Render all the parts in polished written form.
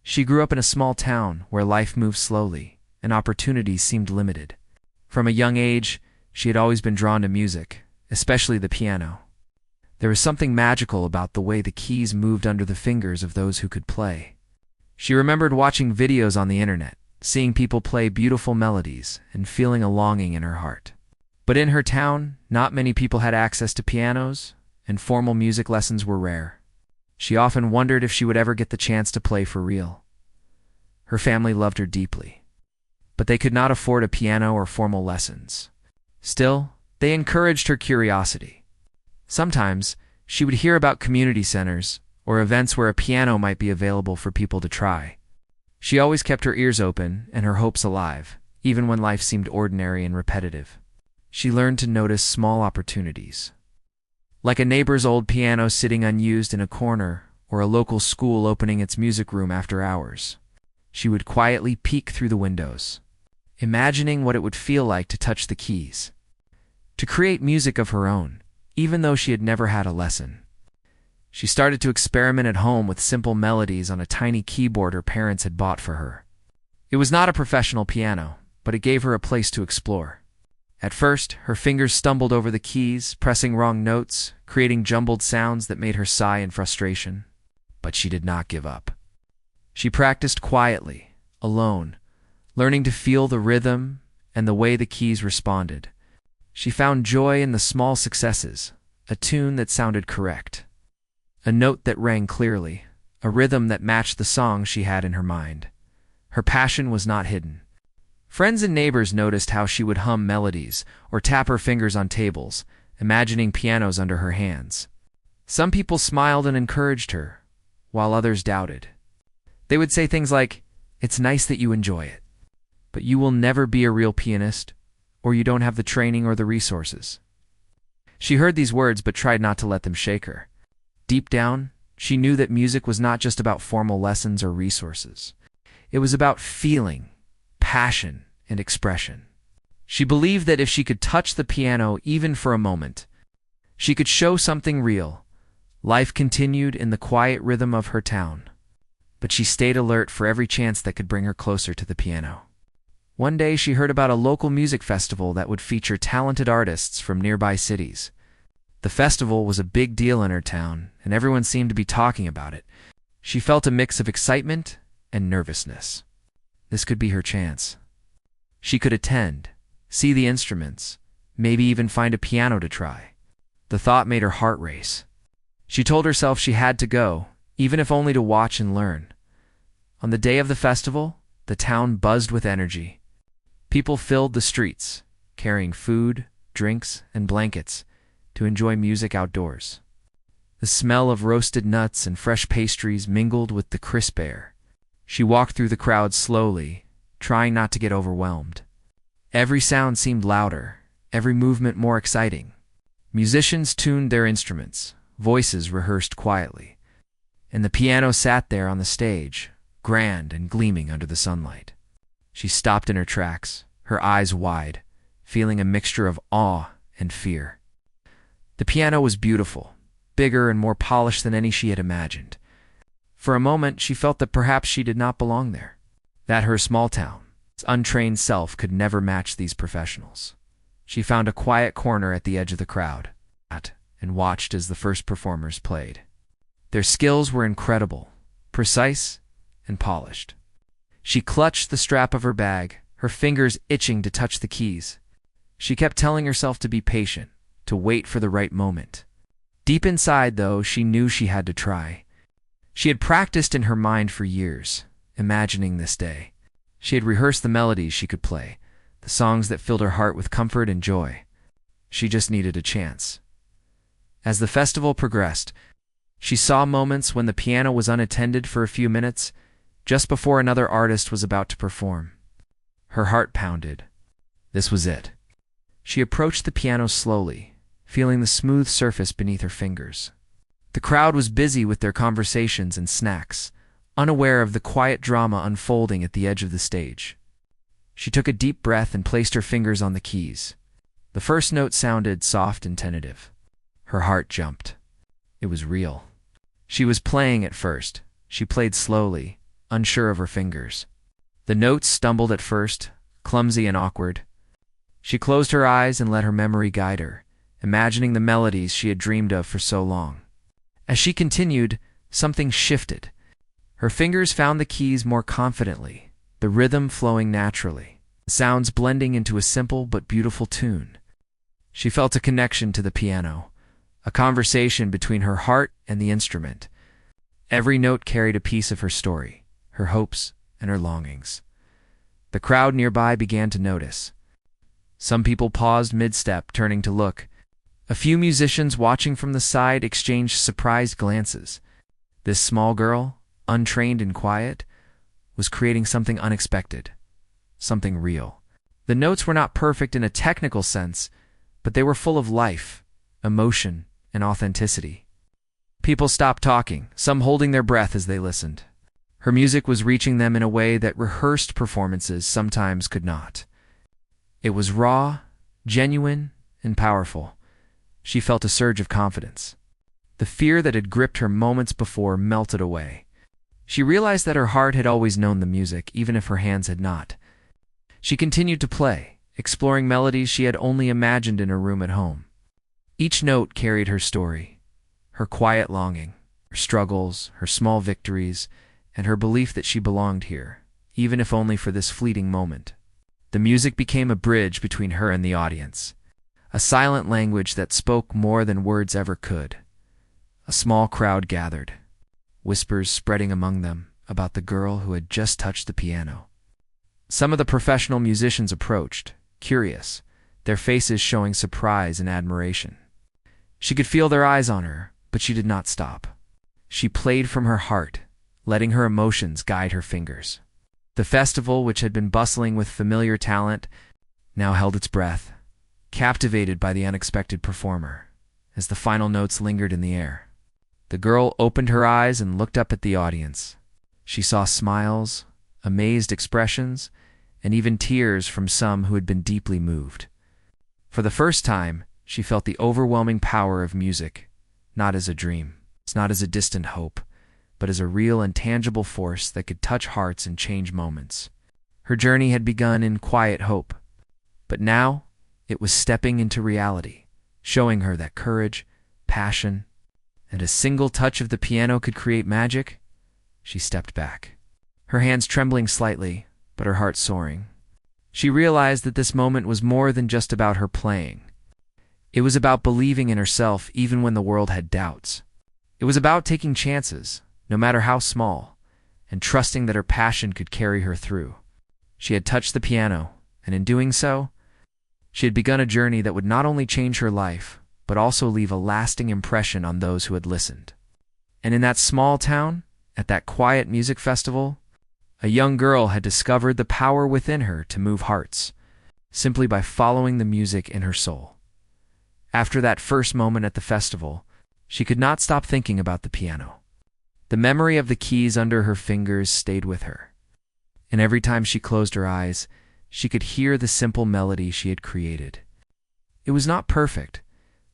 She grew up in a small town where life moved slowly and opportunities seemed limited. From a young age, she had always been drawn to music, especially the piano. There was something magical about the way the keys moved under the fingers of those who could play. She remembered watching videos on the internet, seeing people play beautiful melodies, and feeling a longing in her heart. But in her town, not many people had access to pianos, and formal music lessons were rare. She often wondered if she would ever get the chance to play for real. Her family loved her deeply, but they could not afford a piano or formal lessons. Still, they encouraged her curiosity. Sometimes, she would hear about community centers or events where a piano might be available for people to try. She always kept her ears open and her hopes alive, even when life seemed ordinary and repetitive. She learned to notice small opportunities, like a neighbor's old piano sitting unused in a corner or a local school opening its music room after hours. She would quietly peek through the windows, imagining what it would feel like to touch the keys, to create music of her own, even though she had never had a lesson. She started to experiment at home with simple melodies on a tiny keyboard her parents had bought for her. It was not a professional piano, but it gave her a place to explore. At first, her fingers stumbled over the keys, pressing wrong notes, creating jumbled sounds that made her sigh in frustration. But she did not give up. She practiced quietly, alone, learning to feel the rhythm and the way the keys responded. She found joy in the small successes, a tune that sounded correct, a note that rang clearly, a rhythm that matched the song she had in her mind. Her passion was not hidden. Friends and neighbors noticed how she would hum melodies or tap her fingers on tables, imagining pianos under her hands. Some people smiled and encouraged her, while others doubted. They would say things like, "It's nice that you enjoy it, but you will never be a real pianist, or you don't have the training or the resources." She heard these words but tried not to let them shake her. Deep down, she knew that music was not just about formal lessons or resources. It was about feeling, passion, and expression. She believed that if she could touch the piano even for a moment, she could show something real. Life continued in the quiet rhythm of her town, but she stayed alert for every chance that could bring her closer to the piano. One day she heard about a local music festival that would feature talented artists from nearby cities. The festival was a big deal in her town, and everyone seemed to be talking about it. She felt a mix of excitement and nervousness. This could be her chance. She could attend, see the instruments, maybe even find a piano to try. The thought made her heart race. She told herself she had to go, even if only to watch and learn. On the day of the festival, the town buzzed with energy. People filled the streets, carrying food, drinks, and blankets to enjoy music outdoors. The smell of roasted nuts and fresh pastries mingled with the crisp air. She walked through the crowd slowly, trying not to get overwhelmed. Every sound seemed louder, every movement more exciting. Musicians tuned their instruments, voices rehearsed quietly, and the piano sat there on the stage, grand and gleaming under the sunlight. She stopped in her tracks, her eyes wide, feeling a mixture of awe and fear. The piano was beautiful, bigger and more polished than any she had imagined. For a moment, she felt that perhaps she did not belong there, that her small town, its untrained self, could never match these professionals. She found a quiet corner at the edge of the crowd, and watched as the first performers played. Their skills were incredible, precise, and polished. She clutched the strap of her bag, her fingers itching to touch the keys. She kept telling herself to be patient, to wait for the right moment. Deep inside, though, she knew she had to try. She had practiced in her mind for years, imagining this day. She had rehearsed the melodies she could play, the songs that filled her heart with comfort and joy. She just needed a chance. As the festival progressed, she saw moments when the piano was unattended for a few minutes, just before another artist was about to perform. Her heart pounded. This was it. She approached the piano slowly, feeling the smooth surface beneath her fingers. The crowd was busy with their conversations and snacks, unaware of the quiet drama unfolding at the edge of the stage. She took a deep breath and placed her fingers on the keys. The first note sounded soft and tentative. Her heart jumped. It was real. She was playing at first. She played slowly, unsure of her fingers. The notes stumbled at first, clumsy and awkward. She closed her eyes and let her memory guide her, imagining the melodies she had dreamed of for so long. As she continued, something shifted. Her fingers found the keys more confidently, the rhythm flowing naturally, the sounds blending into a simple but beautiful tune. She felt a connection to the piano, a conversation between her heart and the instrument. Every note carried a piece of her story, her hopes, and her longings. The crowd nearby began to notice. Some people paused mid-step, turning to look. A few musicians watching from the side exchanged surprised glances. This small girl, untrained and quiet, was creating something unexpected, something real. The notes were not perfect in a technical sense, but they were full of life, emotion, and authenticity. People stopped talking, some holding their breath as they listened. Her music was reaching them in a way that rehearsed performances sometimes could not. It was raw, genuine, and powerful. She felt a surge of confidence. The fear that had gripped her moments before melted away. She realized that her heart had always known the music, even if her hands had not. She continued to play, exploring melodies she had only imagined in her room at home. Each note carried her story, her quiet longing, her struggles, her small victories, and her belief that she belonged here, even if only for this fleeting moment. The music became a bridge between her and the audience, a silent language that spoke more than words ever could. A small crowd gathered, whispers spreading among them about the girl who had just touched the piano. Some of the professional musicians approached, curious, their faces showing surprise and admiration. She could feel their eyes on her, but she did not stop. She played from her heart, letting her emotions guide her fingers. The festival, which had been bustling with familiar talent, now held its breath, captivated by the unexpected performer, as the final notes lingered in the air. The girl opened her eyes and looked up at the audience. She saw smiles, amazed expressions, and even tears from some who had been deeply moved. For the first time, she felt the overwhelming power of music, not as a dream, not as a distant hope, but as a real and tangible force that could touch hearts and change moments. Her journey had begun in quiet hope, but now it was stepping into reality, showing her that courage, passion, and a single touch of the piano could create magic. She stepped back, her hands trembling slightly, but her heart soaring. She realized that this moment was more than just about her playing. It was about believing in herself even when the world had doubts. It was about taking chances, no matter how small, and trusting that her passion could carry her through. She had touched the piano, and in doing so, she had begun a journey that would not only change her life, but also leave a lasting impression on those who had listened. And in that small town, at that quiet music festival, a young girl had discovered the power within her to move hearts, simply by following the music in her soul. After that first moment at the festival, she could not stop thinking about the piano. The memory of the keys under her fingers stayed with her, and every time she closed her eyes, she could hear the simple melody she had created. It was not perfect,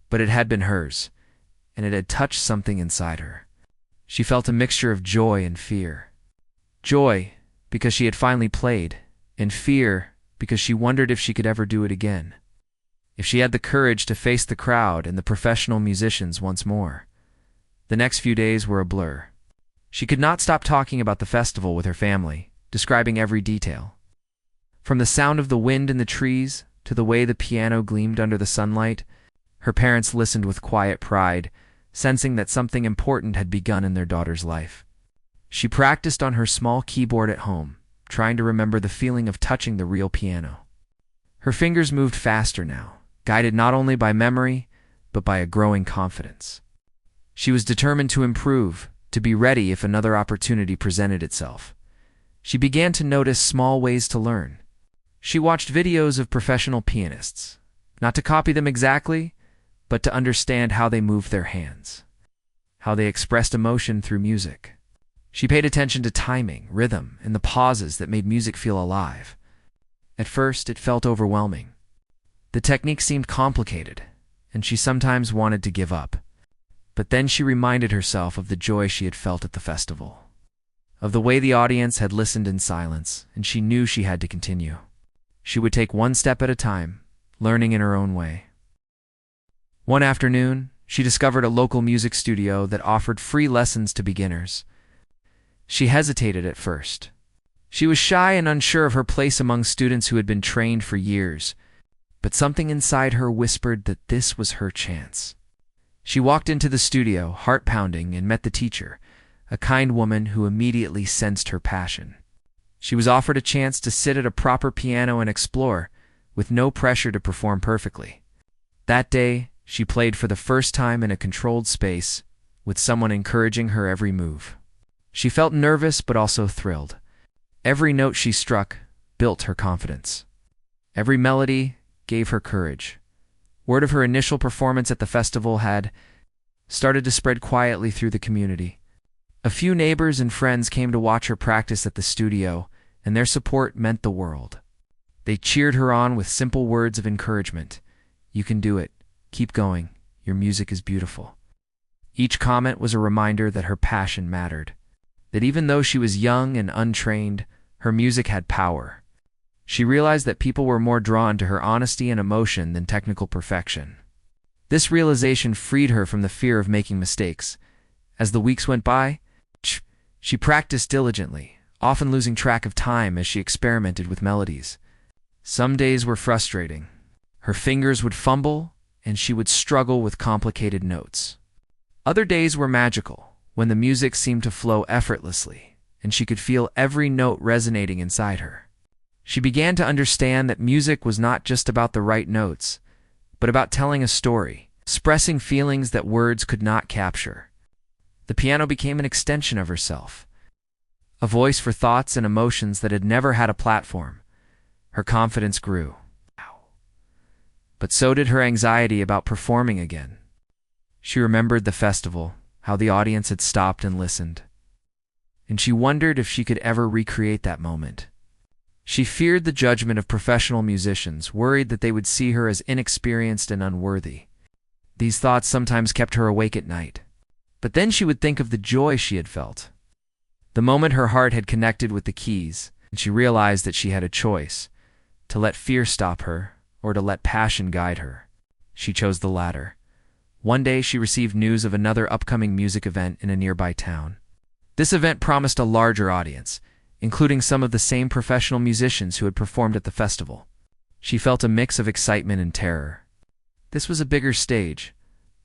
but it had been hers, and it had touched something inside her. She felt a mixture of joy and fear. Joy, because she had finally played, and fear, because she wondered if she could ever do it again. If she had the courage to face the crowd and the professional musicians once more. The next few days were a blur. She could not stop talking about the festival with her family, describing every detail. From the sound of the wind in the trees to the way the piano gleamed under the sunlight, her parents listened with quiet pride, sensing that something important had begun in their daughter's life. She practiced on her small keyboard at home, trying to remember the feeling of touching the real piano. Her fingers moved faster now, guided not only by memory, but by a growing confidence. She was determined to improve, to be ready if another opportunity presented itself. She began to notice small ways to learn. She watched videos of professional pianists, not to copy them exactly, but to understand how they moved their hands, how they expressed emotion through music. She paid attention to timing, rhythm, and the pauses that made music feel alive. At first, it felt overwhelming. The technique seemed complicated, and she sometimes wanted to give up. But then she reminded herself of the joy she had felt at the festival. of the way the audience had listened in silence, and she knew she had to continue. She would take one step at a time, learning in her own way. One afternoon, she discovered a local music studio that offered free lessons to beginners. She hesitated at first. She was shy and unsure of her place among students who had been trained for years, but something inside her whispered that this was her chance. She walked into the studio, heart pounding, and met the teacher, a kind woman who immediately sensed her passion. She was offered a chance to sit at a proper piano and explore, with no pressure to perform perfectly. That day, she played for the first time in a controlled space, with someone encouraging her every move. She felt nervous but also thrilled. Every note she struck built her confidence. Every melody gave her courage. Word of her initial performance at the festival had started to spread quietly through the community. A few neighbors and friends came to watch her practice at the studio, and their support meant the world. They cheered her on with simple words of encouragement. "You can do it. Keep going. Your music is beautiful." Each comment was a reminder that her passion mattered, that even though she was young and untrained, her music had power. She realized that people were more drawn to her honesty and emotion than technical perfection. This realization freed her from the fear of making mistakes. As the weeks went by, she practiced diligently, often losing track of time as she experimented with melodies. Some days were frustrating. Her fingers would fumble, and she would struggle with complicated notes. Other days were magical, when the music seemed to flow effortlessly, and she could feel every note resonating inside her. She began to understand that music was not just about the right notes, but about telling a story, expressing feelings that words could not capture. The piano became an extension of herself, a voice for thoughts and emotions that had never had a platform. Her confidence grew. But so did her anxiety about performing again. She remembered the festival, how the audience had stopped and listened, and she wondered if she could ever recreate that moment. She feared the judgment of professional musicians, worried that they would see her as inexperienced and unworthy. These thoughts sometimes kept her awake at night. But then she would think of the joy she had felt. The moment her heart had connected with the keys, and she realized that she had a choice, to let fear stop her or to let passion guide her. She chose the latter. One day she received news of another upcoming music event in a nearby town. This event promised a larger audience, including some of the same professional musicians who had performed at the festival. She felt a mix of excitement and terror. This was a bigger stage,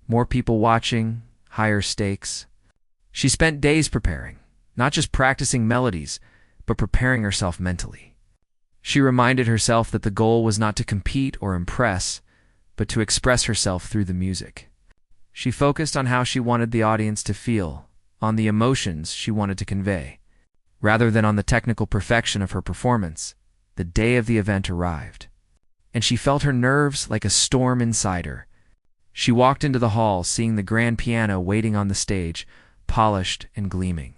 more people watching, higher stakes. She spent days preparing, not just practicing melodies, but preparing herself mentally. She reminded herself that the goal was not to compete or impress, but to express herself through the music. She focused on how she wanted the audience to feel, on the emotions she wanted to convey. Rather than on the technical perfection of her performance, the day of the event arrived, and she felt her nerves like a storm inside her. She walked into the hall, seeing the grand piano waiting on the stage, polished and gleaming.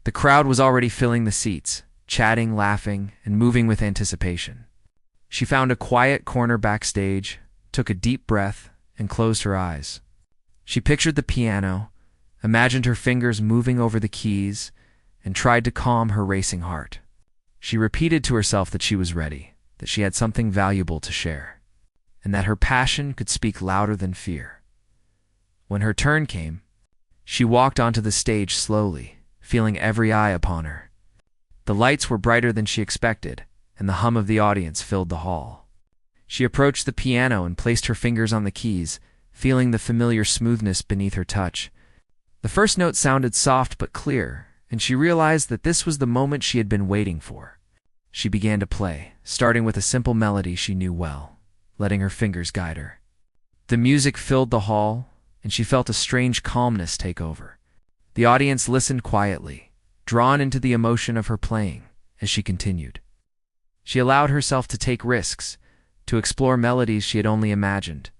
The crowd was already filling the seats, chatting, laughing, and moving with anticipation. She found a quiet corner backstage, took a deep breath, and closed her eyes. She pictured the piano, imagined her fingers moving over the keys, and tried to calm her racing heart. She repeated to herself that she was ready, that she had something valuable to share, and that her passion could speak louder than fear. When her turn came, she walked onto the stage slowly, feeling every eye upon her. The lights were brighter than she expected, and the hum of the audience filled the hall. She approached the piano and placed her fingers on the keys, feeling the familiar smoothness beneath her touch. The first note sounded soft but clear, and she realized that this was the moment she had been waiting for. She began to play, starting with a simple melody she knew well, letting her fingers guide her. The music filled the hall, and she felt a strange calmness take over. The audience listened quietly, drawn into the emotion of her playing as she continued. She allowed herself to take risks, to explore melodies she had only imagined.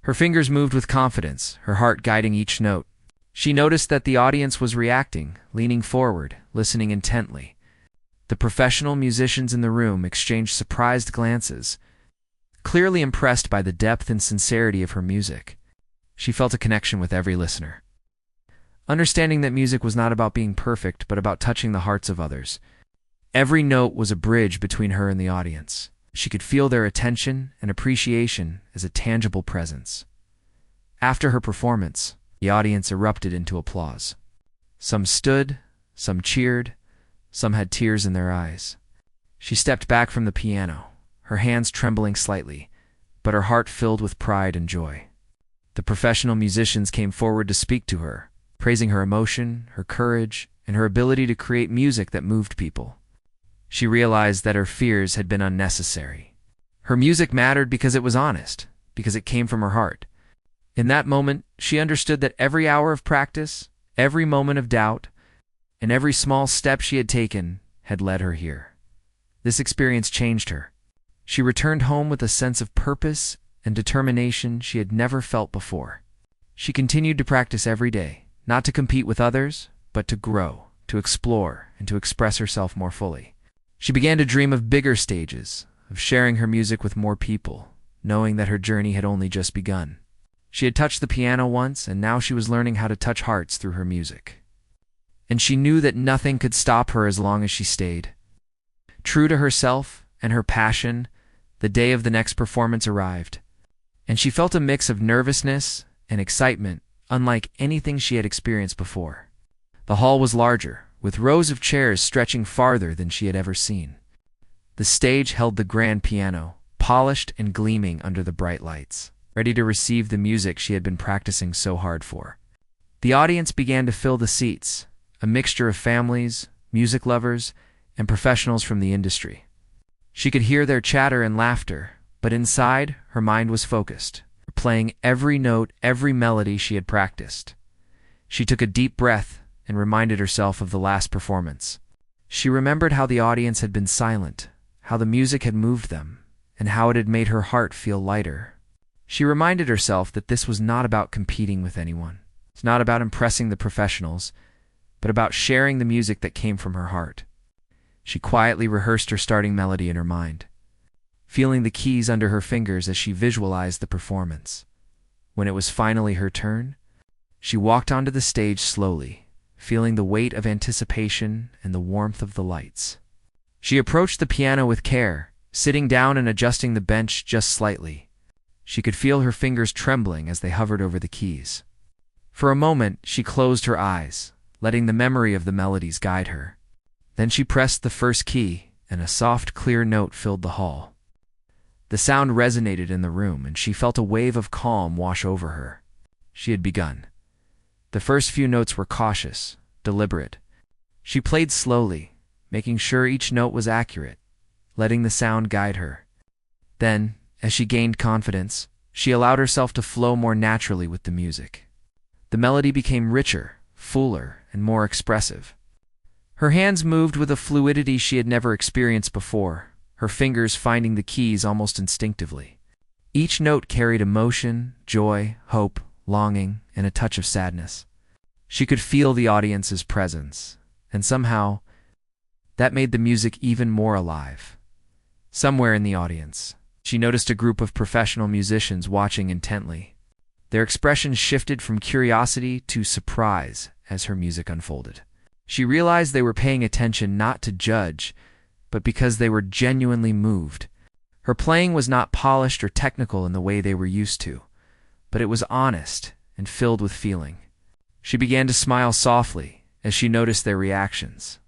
Her fingers moved with confidence, her heart guiding each note. She noticed that the audience was reacting, leaning forward, listening intently. The professional musicians in the room exchanged surprised glances, clearly impressed by the depth and sincerity of her music. She felt a connection with every listener. understanding that music was not about being perfect, but about touching the hearts of others. Every note was a bridge between her and the audience. She could feel their attention and appreciation as a tangible presence. After her performance, the audience erupted into applause. Some stood, some cheered, some had tears in their eyes. She stepped back from the piano, her hands trembling slightly, but her heart filled with pride and joy. The professional musicians came forward to speak to her, praising her emotion, her courage, and her ability to create music that moved people. She realized that her fears had been unnecessary. Her music mattered because it was honest, because it came from her heart. In that moment, she understood that every hour of practice, every moment of doubt, and every small step she had taken had led her here. This experience changed her. She returned home with a sense of purpose and determination she had never felt before. She continued to practice every day, not to compete with others, but to grow, to explore, and to express herself more fully. She began to dream of bigger stages, of sharing her music with more people, knowing that her journey had only just begun. She had touched the piano once, and now she was learning how to touch hearts through her music. And she knew that nothing could stop her as long as she stayed. True to herself and her passion, the day of the next performance arrived, and she felt a mix of nervousness and excitement unlike anything she had experienced before. The hall was larger, with rows of chairs stretching farther than she had ever seen. The stage held the grand piano, polished and gleaming under the bright lights, ready to receive the music she had been practicing so hard for. The audience began to fill the seats, a mixture of families, music lovers, and professionals from the industry. She could hear their chatter and laughter, but inside, her mind was focused, playing every note, every melody she had practiced. She took a deep breath and reminded herself of the last performance. She remembered how the audience had been silent, how the music had moved them, and how it had made her heart feel lighter. She reminded herself that this was not about competing with anyone. It's not about impressing the professionals, but about sharing the music that came from her heart. She quietly rehearsed her starting melody in her mind, feeling the keys under her fingers as she visualized the performance. When it was finally her turn, she walked onto the stage slowly, feeling the weight of anticipation and the warmth of the lights. She approached the piano with care, sitting down and adjusting the bench just slightly. She could feel her fingers trembling as they hovered over the keys. For a moment, she closed her eyes, letting the memory of the melodies guide her. Then she pressed the first key, and a soft, clear note filled the hall. The sound resonated in the room, and she felt a wave of calm wash over her. She had begun. The first few notes were cautious, deliberate. She played slowly, making sure each note was accurate, letting the sound guide her. Then, as she gained confidence, she allowed herself to flow more naturally with the music. The melody became richer, fuller, and more expressive. Her hands moved with a fluidity she had never experienced before, her fingers finding the keys almost instinctively. Each note carried emotion, joy, hope, longing, and a touch of sadness. She could feel the audience's presence, and somehow, that made the music even more alive. Somewhere in the audience, she noticed a group of professional musicians watching intently. Their expressions shifted from curiosity to surprise as her music unfolded. She realized they were paying attention not to judge, but because they were genuinely moved. Her playing was not polished or technical in the way they were used to, but it was honest and filled with feeling. She began to smile softly as she noticed their reactions.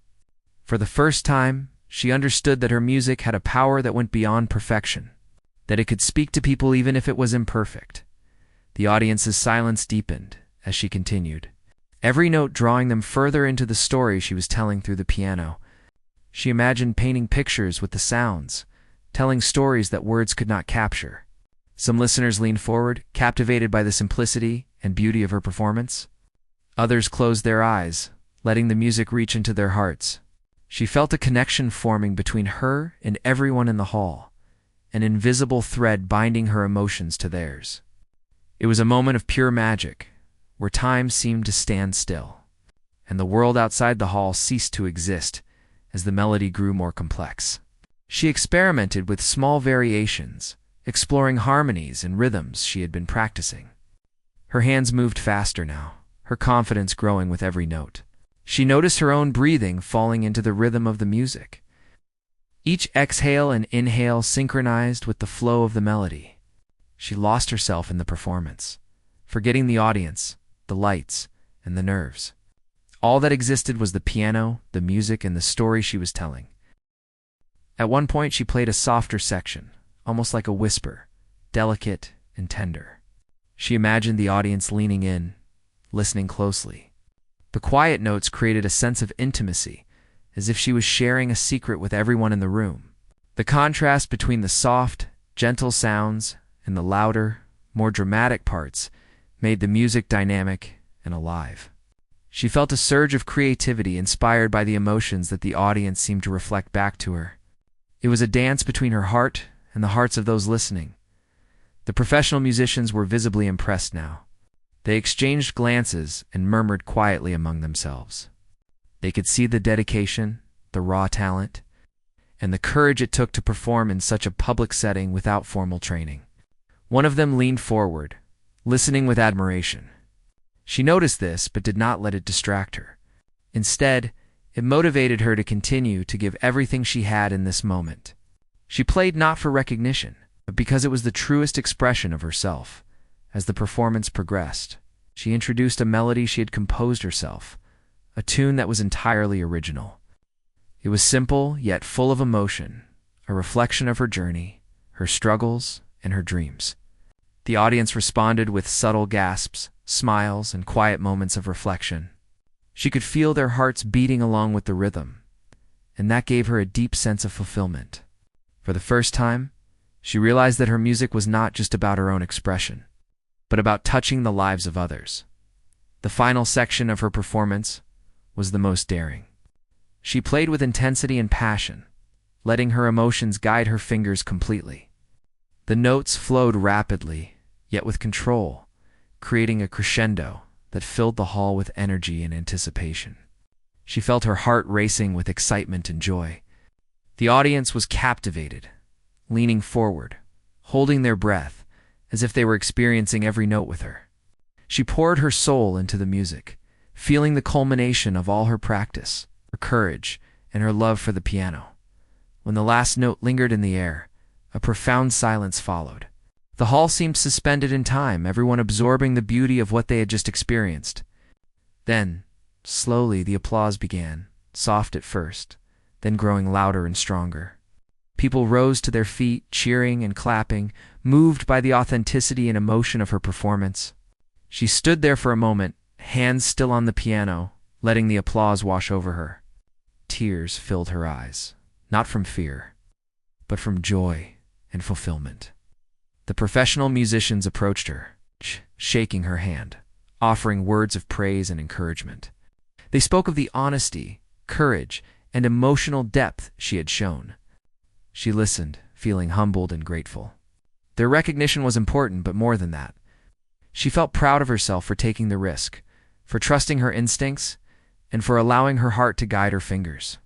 For the first time, she understood that her music had a power that went beyond perfection, that it could speak to people even if it was imperfect. The audience's silence deepened as she continued, every note drawing them further into the story she was telling through the piano. She imagined painting pictures with the sounds, telling stories that words could not capture. Some listeners leaned forward, captivated by the simplicity and beauty of her performance. Others closed their eyes, letting the music reach into their hearts. She felt a connection forming between her and everyone in the hall, an invisible thread binding her emotions to theirs. It was a moment of pure magic, where time seemed to stand still, and the world outside the hall ceased to exist as the melody grew more complex. She experimented with small variations, exploring harmonies and rhythms she had been practicing. Her hands moved faster now, her confidence growing with every note. She noticed her own breathing falling into the rhythm of the music. Each exhale and inhale synchronized with the flow of the melody. She lost herself in the performance, forgetting the audience, the lights, and the nerves. All that existed was the piano, the music, and the story she was telling. At one point, she played a softer section, almost like a whisper, delicate and tender. She imagined the audience leaning in, listening closely. The quiet notes created a sense of intimacy, as if she was sharing a secret with everyone in the room. The contrast between the soft, gentle sounds and the louder, more dramatic parts made the music dynamic and alive. She felt a surge of creativity inspired by the emotions that the audience seemed to reflect back to her. It was a dance between her heart and the hearts of those listening. The professional musicians were visibly impressed now. They exchanged glances and murmured quietly among themselves. They could see the dedication, the raw talent, and the courage it took to perform in such a public setting without formal training. One of them leaned forward, listening with admiration. She noticed this but did not let it distract her. Instead, it motivated her to continue to give everything she had in this moment. She played not for recognition, but because it was the truest expression of herself. As the performance progressed, she introduced a melody she had composed herself, a tune that was entirely original. It was simple yet full of emotion, a reflection of her journey, her struggles, and her dreams. The audience responded with subtle gasps, smiles, and quiet moments of reflection. She could feel their hearts beating along with the rhythm, and that gave her a deep sense of fulfillment. For the first time, she realized that her music was not just about her own expression, but about touching the lives of others. The final section of her performance was the most daring. She played with intensity and passion, letting her emotions guide her fingers completely. The notes flowed rapidly, yet with control, creating a crescendo that filled the hall with energy and anticipation. She felt her heart racing with excitement and joy. The audience was captivated, leaning forward, holding their breath, as if they were experiencing every note with her. She poured her soul into the music, feeling the culmination of all her practice, her courage, and her love for the piano. When the last note lingered in the air, a profound silence followed. The hall seemed suspended in time, everyone absorbing the beauty of what they had just experienced. Then, slowly, the applause began, soft at first, then growing louder and stronger. People rose to their feet, cheering and clapping, moved by the authenticity and emotion of her performance. She stood there for a moment, hands still on the piano, letting the applause wash over her. Tears filled her eyes, not from fear, but from joy and fulfillment. The professional musicians approached her, shaking her hand, offering words of praise and encouragement. They spoke of the honesty, courage, and emotional depth she had shown. She listened, feeling humbled and grateful. Their recognition was important, but more than that. She felt proud of herself for taking the risk, for trusting her instincts, and for allowing her heart to guide her fingers.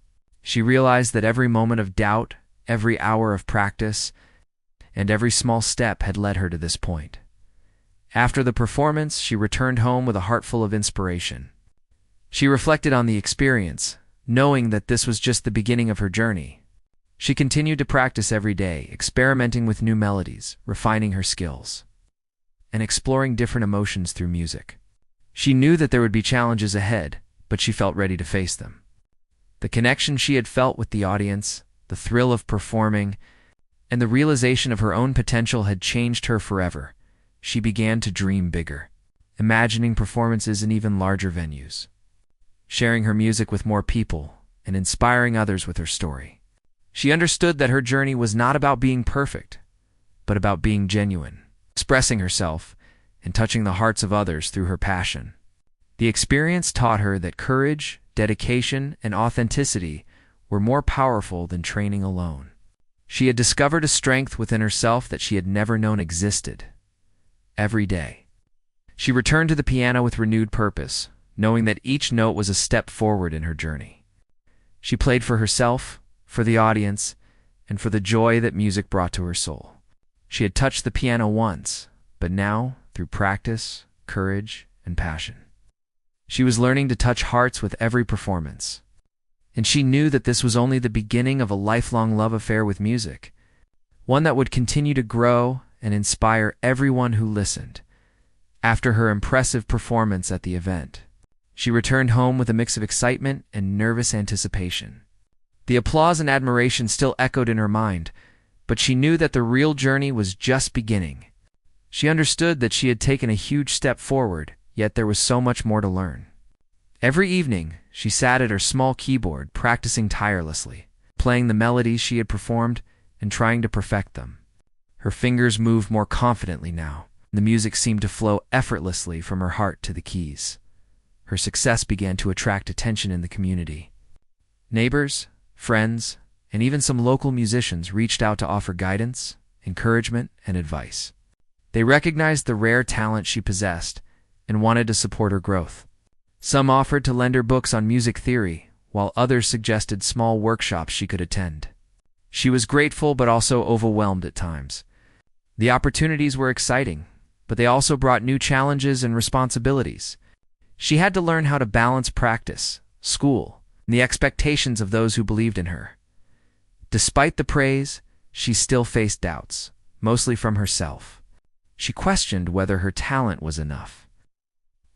She realized that every moment of doubt, every hour of practice, and every small step had led her to this point. After the performance, she returned home with a heart full of inspiration. She reflected on the experience, knowing that this was just the beginning of her journey. She continued to practice every day, experimenting with new melodies, refining her skills, and exploring different emotions through music. She knew that there would be challenges ahead, but she felt ready to face them. The connection she had felt with the audience, the thrill of performing, and the realization of her own potential had changed her forever. She began to dream bigger, imagining performances in even larger venues, sharing her music with more people, and inspiring others with her story. She understood that her journey was not about being perfect, but about being genuine, expressing herself, and touching the hearts of others through her passion. The experience taught her that courage, dedication, and authenticity were more powerful than training alone. She had discovered a strength within herself that she had never known existed. Every day, she returned to the piano with renewed purpose, knowing that each note was a step forward in her journey. She played for herself, for the audience, and for the joy that music brought to her soul. She had touched the piano once, but now, through practice, courage, and passion, She was learning to touch hearts with every performance. And she knew that this was only the beginning of a lifelong love affair with music, one that would continue to grow and inspire everyone who listened. After her impressive performance at the event, she returned home with a mix of excitement and nervous anticipation. The applause and admiration still echoed in her mind, but she knew that the real journey was just beginning. She understood that she had taken a huge step forward, yet there was so much more to learn. Every evening, she sat at her small keyboard, practicing tirelessly, playing the melodies she had performed and trying to perfect them. Her fingers moved more confidently now. The music seemed to flow effortlessly from her heart to the keys. Her success began to attract attention in the community. Neighbors, friends, and even some local musicians reached out to offer guidance, encouragement, and advice. They recognized the rare talent she possessed and wanted to support her growth. Some offered to lend her books on music theory, while others suggested small workshops she could attend. She was grateful but also overwhelmed at times. The opportunities were exciting, but they also brought new challenges and responsibilities. She had to learn how to balance practice, school, and the expectations of those who believed in her. Despite the praise, she still faced doubts, mostly from herself. She questioned whether her talent was enough,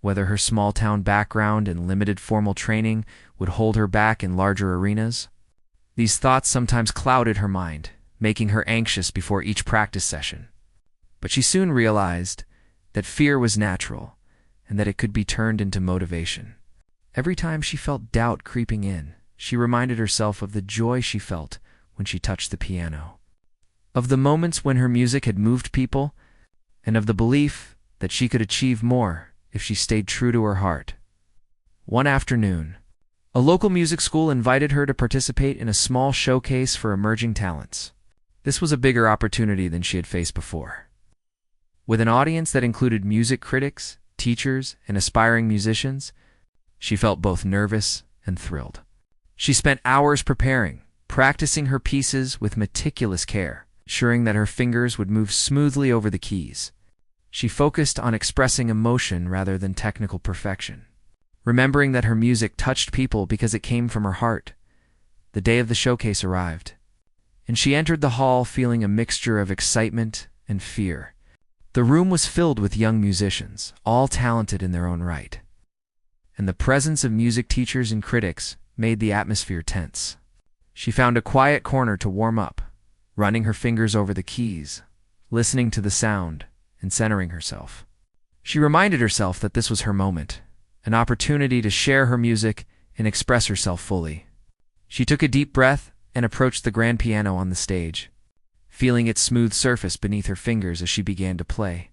whether her small-town background and limited formal training would hold her back in larger arenas. These thoughts sometimes clouded her mind, making her anxious before each practice session. But she soon realized that fear was natural and that it could be turned into motivation. Every time she felt doubt creeping in, she reminded herself of the joy she felt when she touched the piano, of the moments when her music had moved people, and of the belief that she could achieve more if she stayed true to her heart. One afternoon, a local music school invited her to participate in a small showcase for emerging talents. This was a bigger opportunity than she had faced before. With an audience that included music critics, teachers, and aspiring musicians, she felt both nervous and thrilled. She spent hours preparing, practicing her pieces with meticulous care, ensuring that her fingers would move smoothly over the keys. She focused on expressing emotion rather than technical perfection, remembering that her music touched people because it came from her heart. The day of the showcase arrived, and she entered the hall feeling a mixture of excitement and fear. The room was filled with young musicians, all talented in their own right, and the presence of music teachers and critics made the atmosphere tense. She found a quiet corner to warm up, running her fingers over the keys, listening to the sound, and centering herself. She reminded herself that this was her moment, an opportunity to share her music and express herself fully. She took a deep breath and approached the grand piano on the stage, feeling its smooth surface beneath her fingers as she began to play.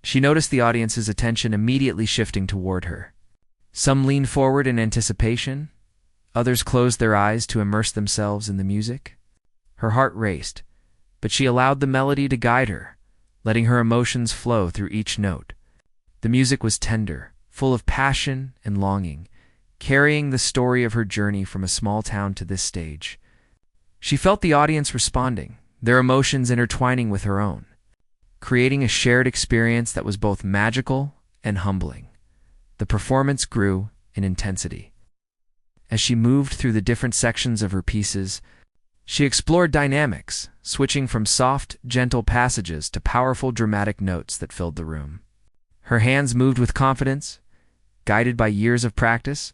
She noticed the audience's attention immediately shifting toward her. Some leaned forward in anticipation, others closed their eyes to immerse themselves in the music. Her heart raced, but she allowed the melody to guide her, letting her emotions flow through each note. The music was tender, full of passion and longing, carrying the story of her journey from a small town to this stage. She felt the audience responding, their emotions intertwining with her own, creating a shared experience that was both magical and humbling. The performance grew in intensity. As she moved through the different sections of her pieces, she explored dynamics, switching from soft, gentle passages to powerful, dramatic notes that filled the room. Her hands moved with confidence, guided by years of practice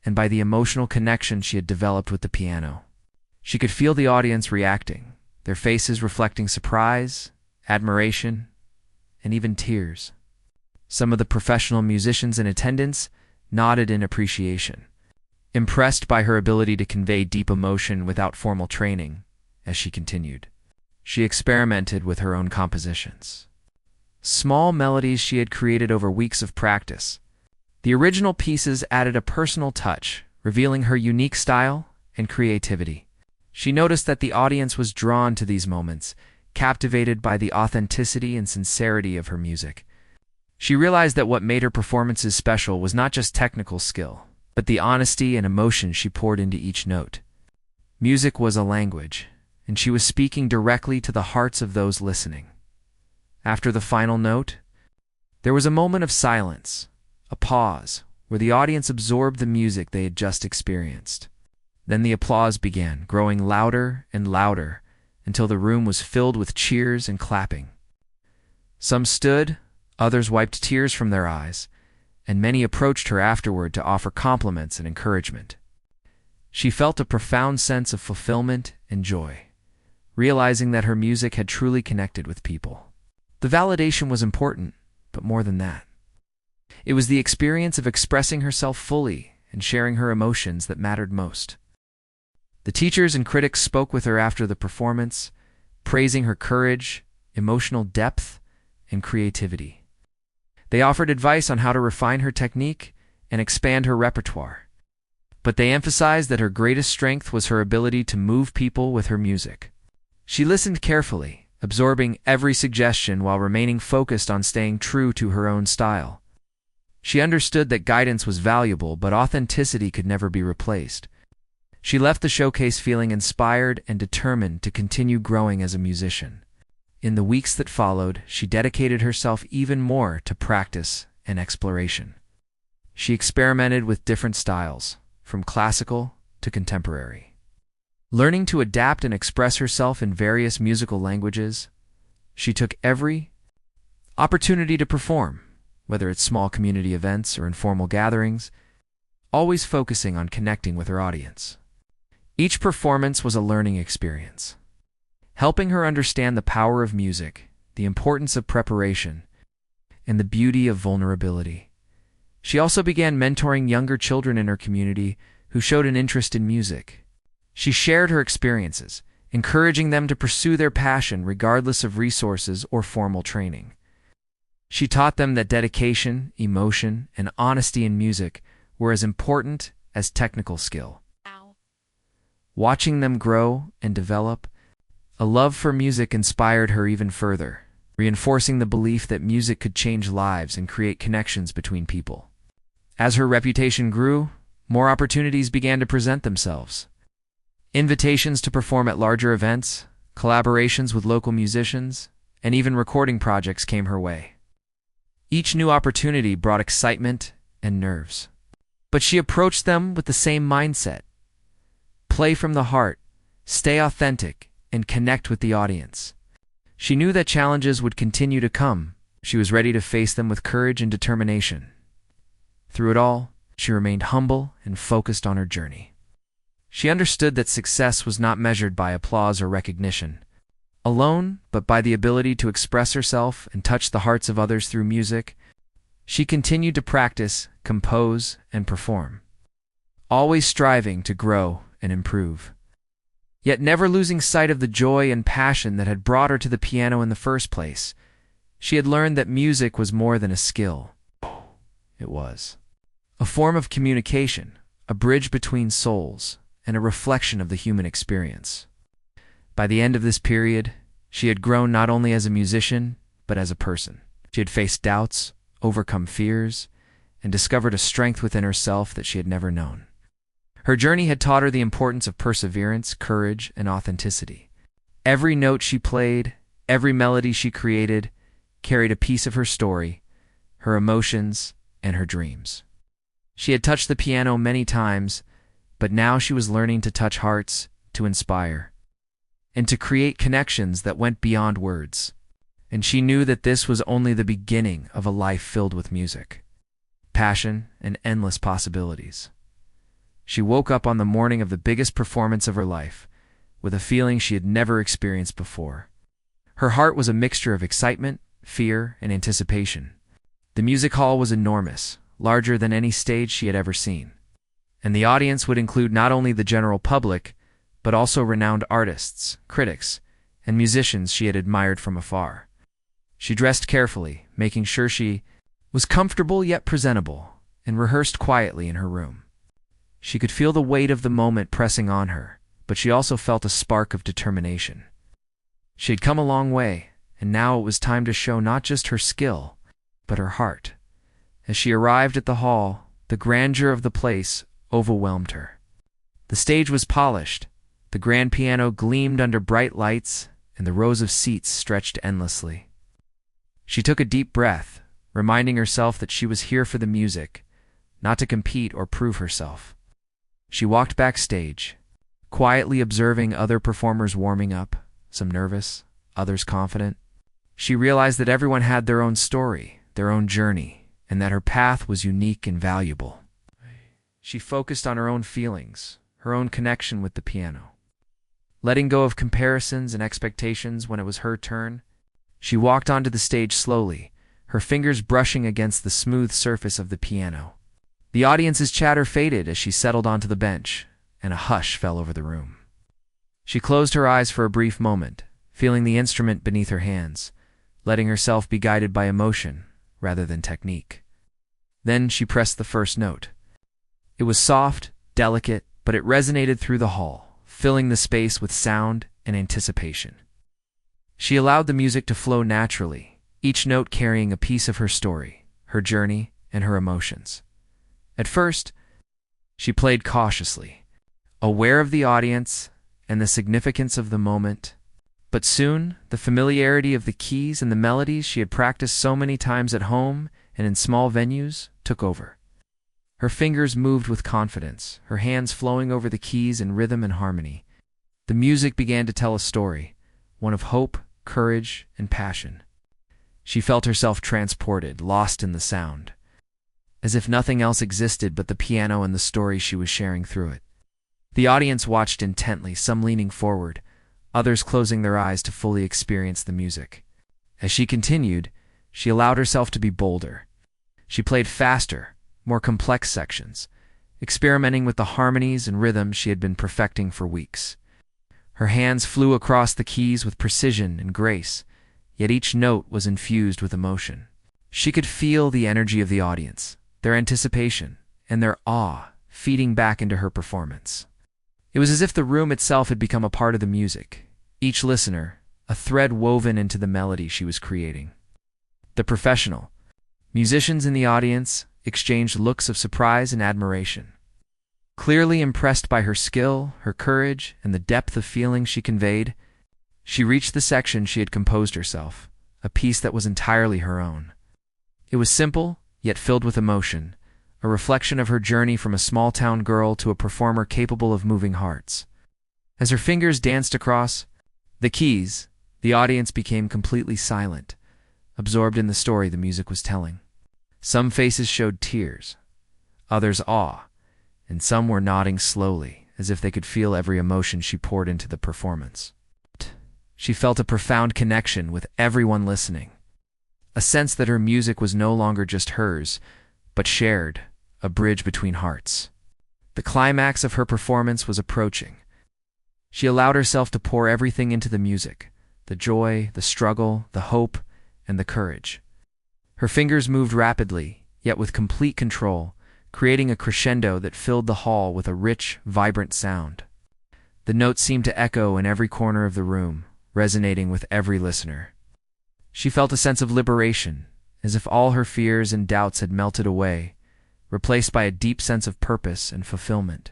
and by the emotional connection she had developed with the piano. She could feel the audience reacting, their faces reflecting surprise, admiration, and even tears. Some of the professional musicians in attendance nodded in appreciation, impressed by her ability to convey deep emotion without formal training. As she continued, she experimented with her own compositions, small melodies she had created over weeks of practice. The original pieces added a personal touch, revealing her unique style and creativity. She noticed that the audience was drawn to these moments, captivated by the authenticity and sincerity of her music. She realized that what made her performances special was not just technical skill, but the honesty and emotion she poured into each note. Music was a language, and she was speaking directly to the hearts of those listening. After the final note, there was a moment of silence, a pause, where the audience absorbed the music they had just experienced. Then the applause began, growing louder and louder until the room was filled with cheers and clapping. Some stood, others wiped tears from their eyes, and many approached her afterward to offer compliments and encouragement. She felt a profound sense of fulfillment and joy, realizing that her music had truly connected with people. The validation was important, but more than that. It was the experience of expressing herself fully and sharing her emotions that mattered most. The teachers and critics spoke with her after the performance, praising her courage, emotional depth, and creativity. They offered advice on how to refine her technique and expand her repertoire. But they emphasized that her greatest strength was her ability to move people with her music. She listened carefully, absorbing every suggestion while remaining focused on staying true to her own style. She understood that guidance was valuable, but authenticity could never be replaced. She left the showcase feeling inspired and determined to continue growing as a musician. In the weeks that followed, she dedicated herself even more to practice and exploration. She experimented with different styles, from classical to contemporary. Learning to adapt and express herself in various musical languages, she took every opportunity to perform, whether it's small community events or informal gatherings, always focusing on connecting with her audience. Each performance was a learning experience, helping her understand the power of music, the importance of preparation, and the beauty of vulnerability. She also began mentoring younger children in her community who showed an interest in music. She shared her experiences, encouraging them to pursue their passion regardless of resources or formal training. She taught them that dedication, emotion, and honesty in music were as important as technical skill. Watching them grow and develop, a love for music inspired her even further, reinforcing the belief that music could change lives and create connections between people. As her reputation grew, more opportunities began to present themselves. Invitations to perform at larger events, collaborations with local musicians, and even recording projects came her way. Each new opportunity brought excitement and nerves, but she approached them with the same mindset. Play from the heart, stay authentic, and connect with the audience. She knew that challenges would continue to come. She was ready to face them with courage and determination. Through it all, she remained humble and focused on her journey. She understood that success was not measured by applause or recognition alone, but by the ability to express herself and touch the hearts of others through music. She continued to practice, compose, and perform, always striving to grow and improve, yet never losing sight of the joy and passion that had brought her to the piano in the first place. She had learned that music was more than a skill. It was a form of communication, a bridge between souls, and a reflection of the human experience. By the end of this period, she had grown not only as a musician, but as a person. She had faced doubts, overcome fears, and discovered a strength within herself that she had never known. Her journey had taught her the importance of perseverance, courage, and authenticity. Every note she played, every melody she created, carried a piece of her story, her emotions, and her dreams. She had touched the piano many times, but now she was learning to touch hearts, to inspire, and to create connections that went beyond words. And she knew that this was only the beginning of a life filled with music, passion, and endless possibilities. She woke up on the morning of the biggest performance of her life with a feeling she had never experienced before. Her heart was a mixture of excitement, fear, and anticipation. The music hall was enormous, larger than any stage she had ever seen, and the audience would include not only the general public, but also renowned artists, critics, and musicians she had admired from afar. She dressed carefully, making sure she was comfortable yet presentable, and rehearsed quietly in her room. She could feel the weight of the moment pressing on her, but she also felt a spark of determination. She had come a long way, and now it was time to show not just her skill, but her heart. As she arrived at the hall, the grandeur of the place overwhelmed her. The stage was polished, the grand piano gleamed under bright lights, and the rows of seats stretched endlessly. She took a deep breath, reminding herself that she was here for the music, not to compete or prove herself. She walked backstage, quietly observing other performers warming up, some nervous, others confident. She realized that everyone had their own story, their own journey, and that her path was unique and valuable. She focused on her own feelings, her own connection with the piano. Letting go of comparisons and expectations when it was her turn, she walked onto the stage slowly, her fingers brushing against the smooth surface of the piano. The audience's chatter faded as she settled onto the bench, and a hush fell over the room. She closed her eyes for a brief moment, feeling the instrument beneath her hands, letting herself be guided by emotion rather than technique. Then she pressed the first note. It was soft, delicate, but it resonated through the hall, filling the space with sound and anticipation. She allowed the music to flow naturally, each note carrying a piece of her story, her journey, and her emotions. At first, she played cautiously, aware of the audience and the significance of the moment. But soon, the familiarity of the keys and the melodies she had practiced so many times at home and in small venues took over. Her fingers moved with confidence, her hands flowing over the keys in rhythm and harmony. The music began to tell a story, one of hope, courage, and passion. She felt herself transported, lost in the sound, as if nothing else existed but the piano and the story she was sharing through it. The audience watched intently, some leaning forward, others closing their eyes to fully experience the music. As she continued, she allowed herself to be bolder. She played faster, more complex sections, experimenting with the harmonies and rhythms she had been perfecting for weeks. Her hands flew across the keys with precision and grace, yet each note was infused with emotion. She could feel the energy of the audience, their anticipation, and their awe feeding back into her performance. It was as if the room itself had become a part of the music, each listener a thread woven into the melody she was creating. The professional musicians in the audience exchanged looks of surprise and admiration. Clearly impressed by her skill, her courage, and the depth of feeling she conveyed, she reached the section she had composed herself, a piece that was entirely her own. It was simple, yet filled with emotion, a reflection of her journey from a small-town girl to a performer capable of moving hearts. As her fingers danced across the keys, the audience became completely silent, absorbed in the story the music was telling. Some faces showed tears, others awe, and some were nodding slowly, as if they could feel every emotion she poured into the performance. She felt a profound connection with everyone listening, a sense that her music was no longer just hers, but shared, a bridge between hearts. The climax of her performance was approaching. She allowed herself to pour everything into the music, the joy, the struggle, the hope, and the courage. Her fingers moved rapidly, yet with complete control, creating a crescendo that filled the hall with a rich, vibrant sound. The notes seemed to echo in every corner of the room, resonating with every listener. She felt a sense of liberation, as if all her fears and doubts had melted away, replaced by a deep sense of purpose and fulfillment.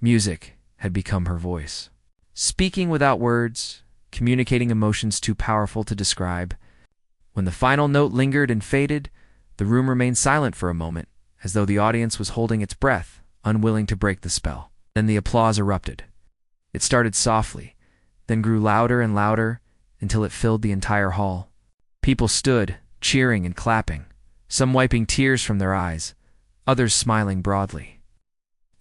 Music had become her voice. Speaking without words, communicating emotions too powerful to describe. When the final note lingered and faded, the room remained silent for a moment, as though the audience was holding its breath, unwilling to break the spell. Then the applause erupted. It started softly, then grew louder and louder, until it filled the entire hall. People stood, cheering and clapping, some wiping tears from their eyes, others smiling broadly.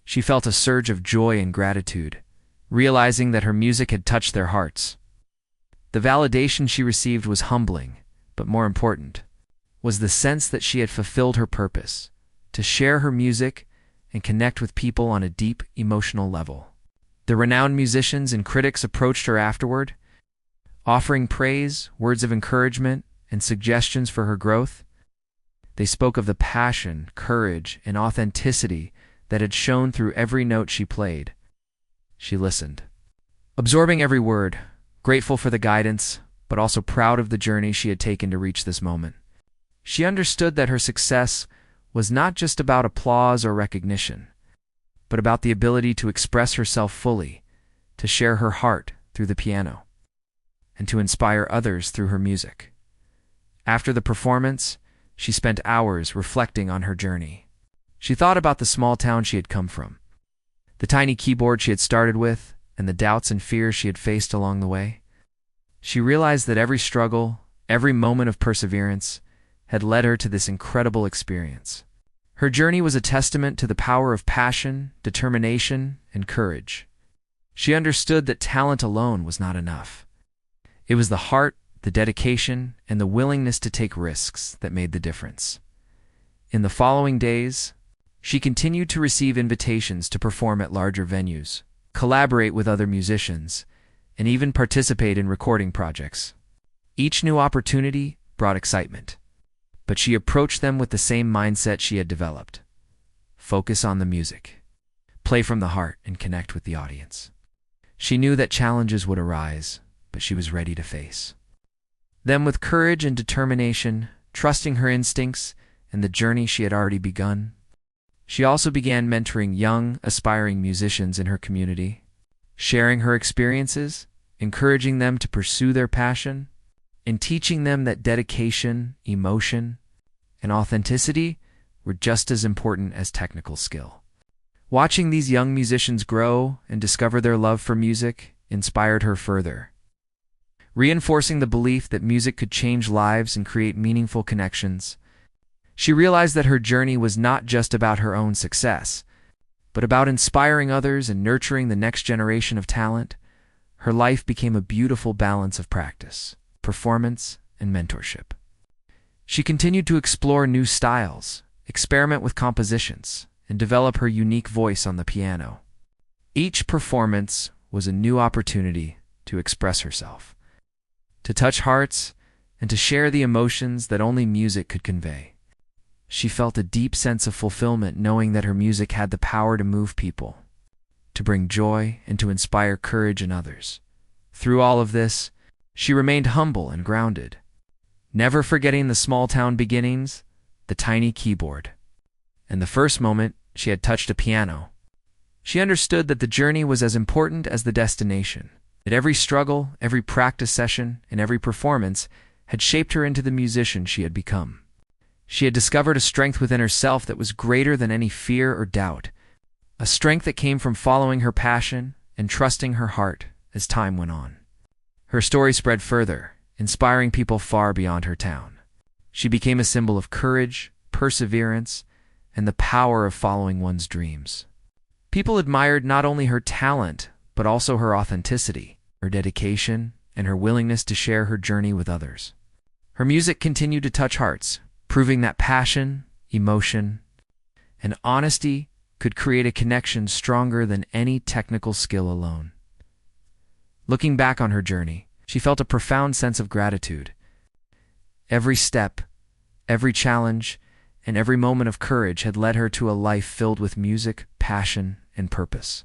She felt a surge of joy and gratitude, realizing that her music had touched their hearts. The validation she received was humbling, but more important was the sense that she had fulfilled her purpose, to share her music and connect with people on a deep emotional level. The renowned musicians and critics approached her afterward, offering praise, words of encouragement, and suggestions for her growth. They spoke of the passion, courage, and authenticity that had shone through every note she played. She listened, absorbing every word, grateful for the guidance, but also proud of the journey she had taken to reach this moment. She understood that her success was not just about applause or recognition, but about the ability to express herself fully, to share her heart through the piano, and to inspire others through her music. After the performance, she spent hours reflecting on her journey. She thought about the small town she had come from, the tiny keyboard she had started with, and the doubts and fears she had faced along the way. She realized that every struggle, every moment of perseverance, had led her to this incredible experience. Her journey was a testament to the power of passion, determination, and courage. She understood that talent alone was not enough. It was the heart, the dedication, and the willingness to take risks that made the difference. In the following days, she continued to receive invitations to perform at larger venues, collaborate with other musicians, and even participate in recording projects. Each new opportunity brought excitement, but she approached them with the same mindset she had developed. Focus on the music. Play from the heart and connect with the audience. She knew that challenges would arise, but she was ready to face them with courage and determination, trusting her instincts and the journey she had already begun. She also began mentoring young, aspiring musicians in her community, sharing her experiences, encouraging them to pursue their passion, and teaching them that dedication, emotion, and authenticity were just as important as technical skill. Watching these young musicians grow and discover their love for music inspired her further, reinforcing the belief that music could change lives and create meaningful connections. She realized that her journey was not just about her own success, but about inspiring others and nurturing the next generation of talent. Her life became a beautiful balance of practice, performance, and mentorship. She continued to explore new styles, experiment with compositions, and develop her unique voice on the piano. Each performance was a new opportunity to express herself, to touch hearts, and to share the emotions that only music could convey. She felt a deep sense of fulfillment knowing that her music had the power to move people, to bring joy, and to inspire courage in others. Through all of this, she remained humble and grounded, never forgetting the small-town beginnings, the tiny keyboard, and the first moment she had touched a piano. She understood that the journey was as important as the destination, that every struggle, every practice session, and every performance had shaped her into the musician she had become. She had discovered a strength within herself that was greater than any fear or doubt, a strength that came from following her passion and trusting her heart as time went on. Her story spread further, inspiring people far beyond her town. She became a symbol of courage, perseverance, and the power of following one's dreams. People admired not only her talent, but also her authenticity, her dedication, and her willingness to share her journey with others. Her music continued to touch hearts, proving that passion, emotion, and honesty could create a connection stronger than any technical skill alone. Looking back on her journey, she felt a profound sense of gratitude. Every step, every challenge, and every moment of courage had led her to a life filled with music, passion, and purpose.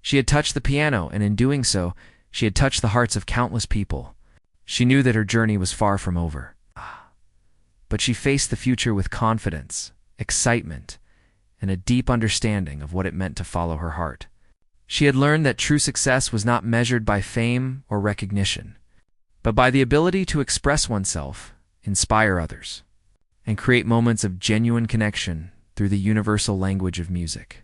She had touched the piano, and in doing so, she had touched the hearts of countless people. She knew that her journey was far from over. But she faced the future with confidence, excitement, and a deep understanding of what it meant to follow her heart. She had learned that true success was not measured by fame or recognition, but by the ability to express oneself, inspire others, and create moments of genuine connection through the universal language of music.